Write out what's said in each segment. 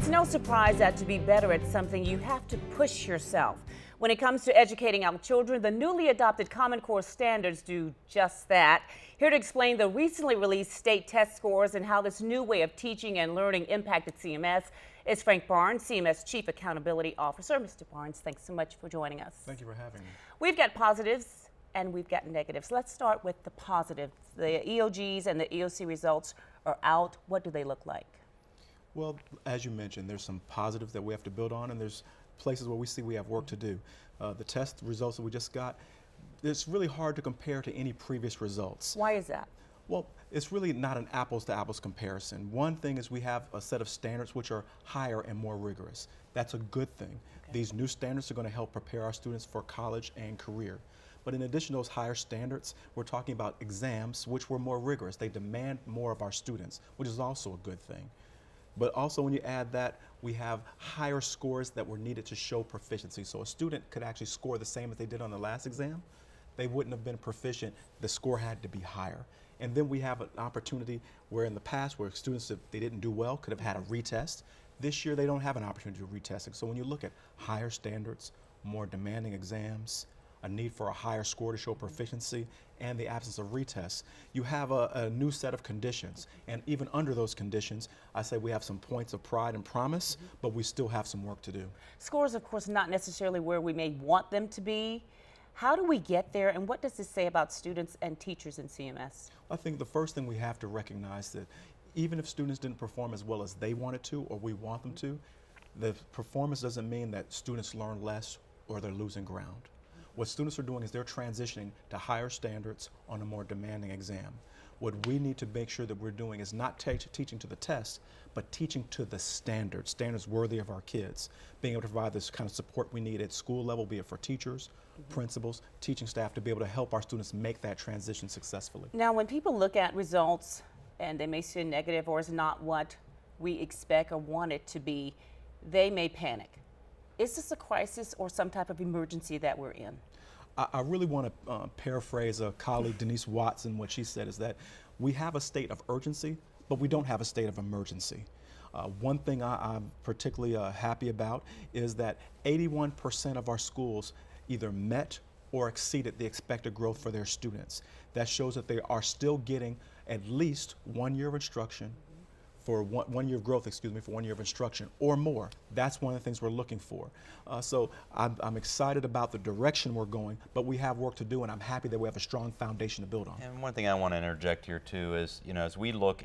It's no surprise that to be better at something, you have to push yourself. When it comes to educating our children, the newly adopted Common Core standards do just that. Here to explain the recently released state test scores and how this new way of teaching and learning impacted CMS is Frank Barnes, CMS Chief Accountability Officer. Mr. Barnes, thanks so much for joining us. Thank you for having me. We've got positives and we've got negatives. Let's start with the positives. The EOGs and the EOC results are out. What do they look like? Well, as you mentioned, there's some positives that we have to build on, and there's places where we see we have work to do. The test results that we just got, it's really hard to compare to any previous results. Why is that? Well, it's really not an apples to apples comparison. One thing is we have a set of standards which are higher and more rigorous. That's a good thing. Okay. These new standards are going to help prepare our students for college and career. But in addition to those higher standards, we're talking about exams which were more rigorous. They demand more of our students, which is also a good thing. But also when you add that, we have higher scores that were needed to show proficiency. So a student could actually score the same as they did on the last exam. They wouldn't have been proficient. The score had to be higher. And then we have an opportunity where in the past where students, if they didn't do well, could have had a retest. This year they don't have an opportunity to retest it. So when you look at higher standards, more demanding exams, a need for a higher score to show proficiency, and the absence of retests, you have a new set of conditions. And even under those conditions, I say we have some points of pride and promise, but we still have some work to do. Scores, of course, not necessarily where we may want them to be. How do we get there, and what does this say about students and teachers in CMS? I think the first thing we have to recognize that even if students didn't perform as well as they wanted to or we want them to, the performance doesn't mean that students learn less or they're losing ground. What students are doing is they're transitioning to higher standards on a more demanding exam. What we need to make sure that we're doing is not teaching to the test, but teaching to the standards worthy of our kids. Being able to provide this kind of support we need at school level, be it for teachers, principals, teaching staff, to be able to help our students make that transition successfully. Now, when people look at results and they may see a negative or is not what we expect or want it to be, they may panic. Is this a crisis or some type of emergency that we're in? I really want to paraphrase a colleague, Denise Watson. What she said is that we have a state of urgency, but we don't have a state of emergency. One thing I'm particularly happy about is that 81% of our schools either met or exceeded the expected growth for their students. That shows that they are still getting at least 1 year of instruction for one year of growth, for 1 year of instruction or more. That's one of the things we're looking for. So I'm excited about the direction we're going, but we have work to do, and I'm happy that we have a strong foundation to build on. And one thing I want to interject here too is, as we look,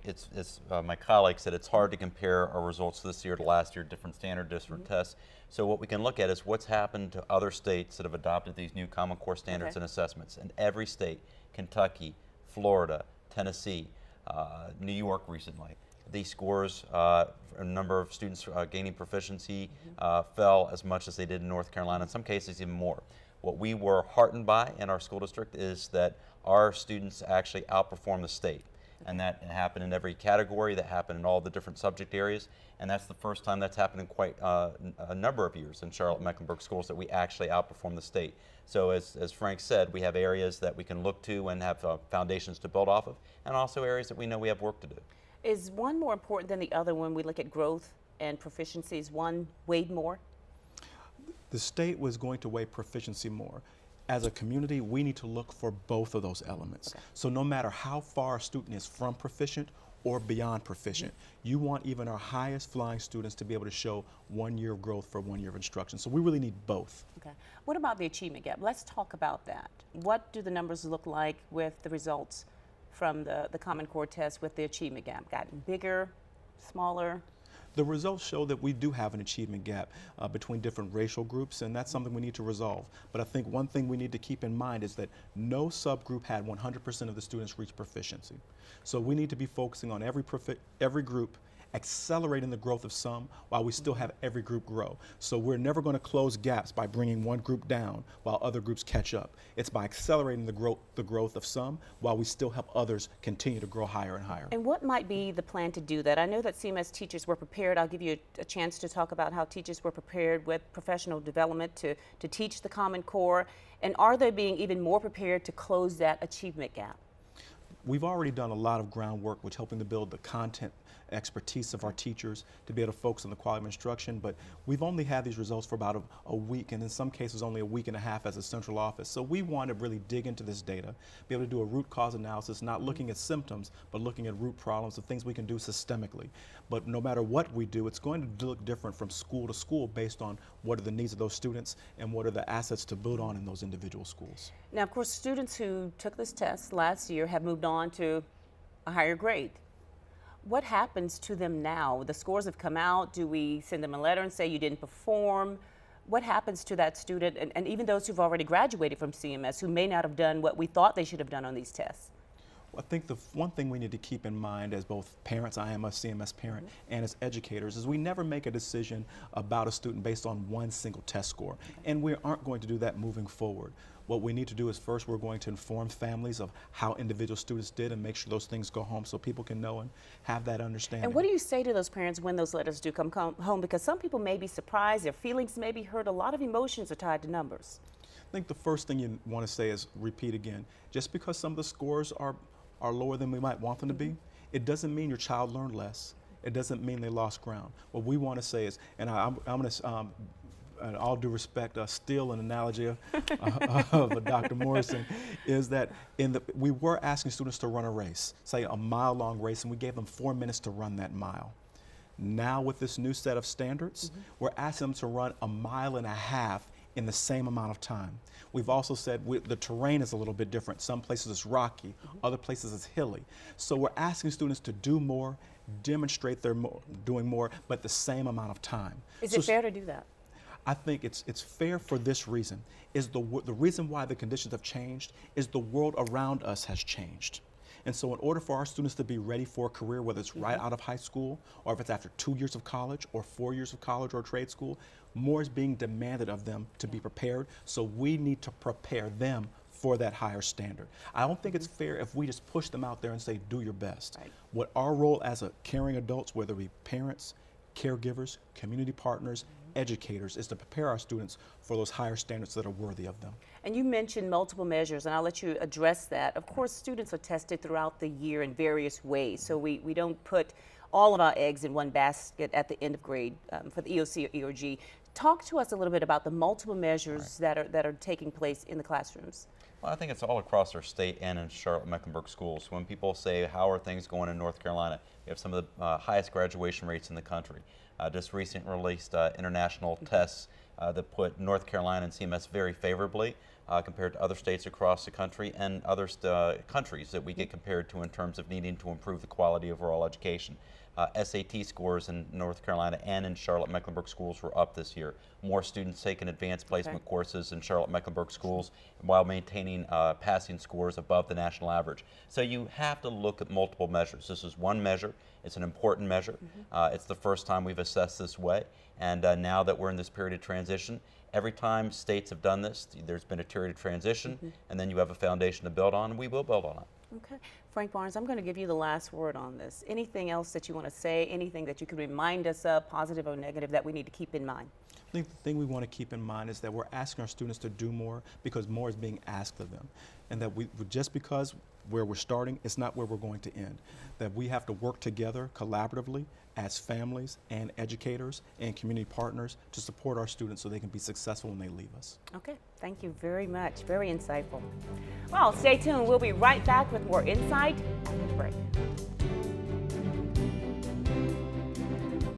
my colleague said it's hard to compare our results this year to last year, different standard, different tests. So what we can look at is what's happened to other states that have adopted these new Common Core standards and assessments. In every state, Kentucky, Florida, Tennessee, New York recently, these scores, a number of students gaining proficiency fell as much as they did in North Carolina, in some cases even more. What we were heartened by in our school district is that our students actually outperformed the state. And that happened in every category, that happened in all the different subject areas, and that's the first time that's happened in quite a number of years in Charlotte-Mecklenburg schools that we actually outperform the state. So as Frank said, we have areas that we can look to and have foundations to build off of, and also areas that we know we have work to do. Is one more important than the other when we look at growth and proficiency? Is one weighed more? The state was going to weigh proficiency more. As a community, we need to look for both of those elements. Okay. So no matter how far a student is from proficient or beyond proficient, you want even our highest flying students to be able to show 1 year of growth for 1 year of instruction. So we really need both. Okay. What about the achievement gap? Let's talk about that. What do the numbers look like with the results from the Common Core test with the achievement gap? Gotten bigger, smaller? The results show that we do have an achievement gap between different racial groups, and that's something we need to resolve. But I think one thing we need to keep in mind is that no subgroup had 100% of the students reach proficiency. So we need to be focusing on every group, accelerating the growth of some while we still have every group grow. So we're never going to close gaps by bringing one group down while other groups catch up. It's by accelerating the growth of some while we still help others continue to grow higher and higher. And what might be the plan to do that? I know that CMS teachers were prepared. I'll give you a chance to talk about how teachers were prepared with professional development to teach the Common Core. And are they being even more prepared to close that achievement gap? we've already done a lot of groundwork with helping to build the content expertise of our teachers to be able to focus on the quality of instruction, but we've only had these results for about a week, and in some cases only a week and a half as a central office. So we want to really dig into this data, be able to do a root cause analysis, not looking at symptoms, but looking at root problems of things we can do systemically. But no matter what we do, it's going to look different from school to school based on what are the needs of those students and what are the assets to build on in those individual schools. Now, of course, students who took this test last year have moved on to a higher grade. What happens to them now? The scores have come out. Do we send them a letter and say you didn't perform? What happens to that student, and even those who've already graduated from CMS who may not have done what we thought they should have done on these tests? Well, I think the one thing we need to keep in mind as both parents, I am a CMS parent, and as educators, is we never make a decision about a student based on one single test score. And we aren't going to do that moving forward. What we need to do is first we're going to inform families of how individual students did and make sure those things go home so people can know and have that understanding. And what do you say to those parents when those letters do come home? Because some people may be surprised, their feelings may be hurt, a lot of emotions are tied to numbers. I think the first thing you want to say is repeat again. Just because some of the scores are lower than we might want them to be, it doesn't mean your child learned less. It doesn't mean they lost ground. What we want to say is, and I'm going to, in all due respect, steal an analogy of Dr. Morrison, is that we were asking students to run a race, say a mile-long race, and we gave them 4 minutes to run that mile. Now with this new set of standards, we're asking them to run a 1.5 miles in the same amount of time. We've also said the terrain is a little bit different. Some places it's rocky, other places it's hilly. So we're asking students to do more, demonstrate they're doing more, but the same amount of time. Is it fair to do that? I think it's fair for this reason. The reason why the conditions have changed is the world around us has changed. And so in order for our students to be ready for a career, whether it's right out of high school, or if it's after 2 years of college, or 4 years of college or trade school, more is being demanded of them to be prepared. So we need to prepare them for that higher standard. I don't think it's fair if we just push them out there and say, do your best. Right. What our role as a caring adults, whether we parents, caregivers, community partners, educators, is to prepare our students for those higher standards that are worthy of them. And you mentioned multiple measures, and I'll let you address that. Of course, students are tested throughout the year in various ways, so we don't put all of our eggs in one basket at the end of grade for the EOC or ERG. Talk to us a little bit about the multiple measures that are taking place in the classrooms. Well, I think it's all across our state and in Charlotte-Mecklenburg schools. When people say, how are things going in North Carolina? We have some of the highest graduation rates in the country. Just recently released international tests that put North Carolina and CMS very favorably compared to other states across the country and other countries that we get compared to in terms of needing to improve the quality of overall education. SAT scores in North Carolina and in Charlotte-Mecklenburg schools were up this year. More students taking advanced placement courses in Charlotte-Mecklenburg schools while maintaining passing scores above the national average. So you have to look at multiple measures. This is one measure. It's an important measure. It's the first time we've assessed this way. And now that we're in this period of transition, every time states have done this, there's been a period of transition, and then you have a foundation to build on, and we will build on it. Okay. Frank Barnes, I'm going to give you the last word on this. Anything else that you want to say, anything that you could remind us of, positive or negative, that we need to keep in mind? I think the thing we want to keep in mind is that we're asking our students to do more because more is being asked of them. And that just because where we're starting, it's not where we're going to end. That we have to work together collaboratively as families and educators and community partners to support our students so they can be successful when they leave us. Okay, thank you very much. Very insightful. Well, stay tuned. We'll be right back with more insight after the break.